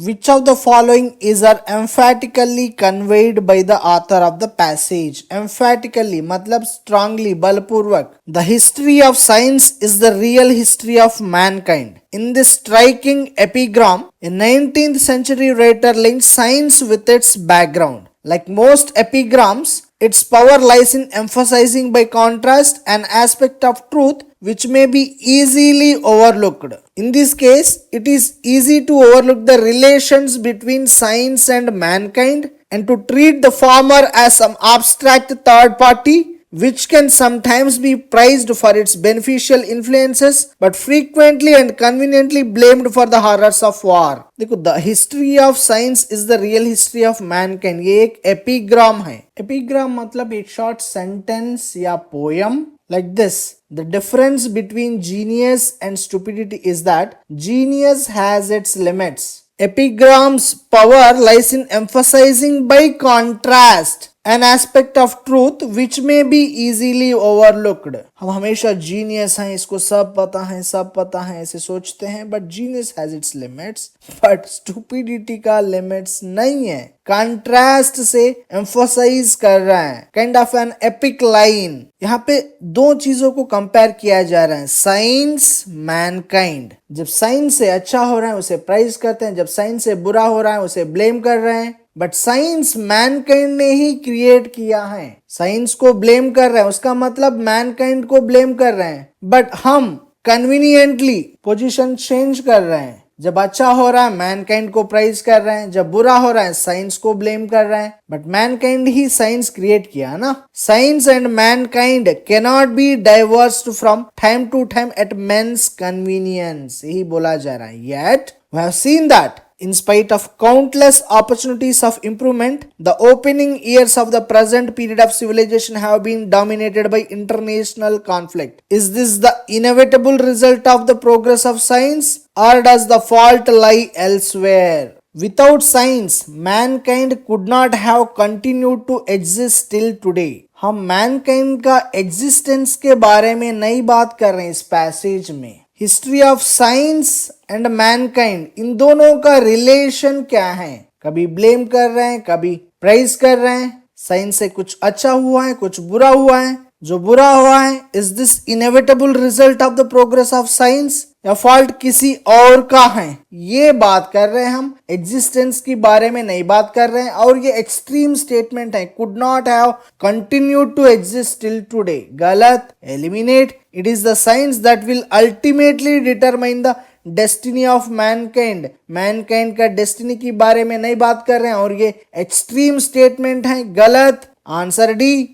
Which of the following is are emphatically conveyed by the author of the passage? Emphatically मतलब strongly, बलपूर्वक. The history of science is the real history of mankind. In this striking epigram, a 19th century writer links science with its background. Like most epigrams, its power lies in emphasizing by contrast an aspect of truth which may be easily overlooked. In this case, it is easy to overlook the relations between science and mankind and to treat the former as some abstract third party which can sometimes be praised for its beneficial influences but frequently and conveniently blamed for the horrors of war. देखो, the history of science is the real history of Mankind, ये एक epigram है. Epigram मतलब एक short sentence या poem like this. The difference between genius and stupidity is that genius has its limits. Epigram's power lies in emphasizing by contrast an aspect of truth which may be easily overlooked. हम हमेशा genius हैं, इसको सब पता है ऐसे सोचते हैं, but genius has its limits, but stupidity का लिमिट्स नहीं है. कंट्रास्ट से एम्फोसाइज कर रहा है, kind of an epic line. यहाँ पे दो चीजों को कंपेयर किया जा रहा है, साइंस, मैनकाइंड. जब साइंस से अच्छा हो रहा है उसे प्राइज करते हैं, जब साइंस से बुरा हो रहा है उसे ब्लेम कर रहे हैं. बट साइंस मैनकाइंड ने ही क्रिएट किया है. साइंस को ब्लेम कर रहे हैं उसका मतलब मैनकाइंड को ब्लेम कर रहे हैं, बट हम कन्वीनियंटली पोजीशन चेंज कर रहे हैं. जब अच्छा हो रहा है मैनकाइंड को प्राइज कर रहे हैं, जब बुरा हो रहा है साइंस को ब्लेम कर रहे हैं. बट मैनकाइंड ही साइंस क्रिएट किया ना. Science and mankind cannot be divorced from time to time at men's convenience, यही बोला जा रहा है. Yet we have seen that in spite of countless opportunities of improvement, the opening years of the present period of civilization have been dominated by international conflict. Is this the inevitable result of the progress of science, or does the fault lie elsewhere? Without science, mankind could not have continued to exist till today. हम mankind का existence के बारे में नई बात कर रहे हैं इस पैसेज में. History of science and mankind, इन दोनों का रिलेशन क्या है? कभी ब्लेम कर रहे हैं, कभी प्राइज कर रहे हैं. साइंस से कुछ अच्छा हुआ है, कुछ बुरा हुआ है. जो बुरा हुआ है, is this inevitable result of the progress of science, या फॉल्ट किसी और का है? ये बात कर रहे हैं हम, एग्जिस्टेंस के बारे में नहीं बात कर रहे हैं. और ये एक्सट्रीम स्टेटमेंट है, could not have continued to exist till today. गलत, eliminate. It is the science that will ultimately determine the destiny of mankind. Mankind का destiny की बारे में नहीं बात कर रहे हैं और ये extreme statement है. गलत. Answer D.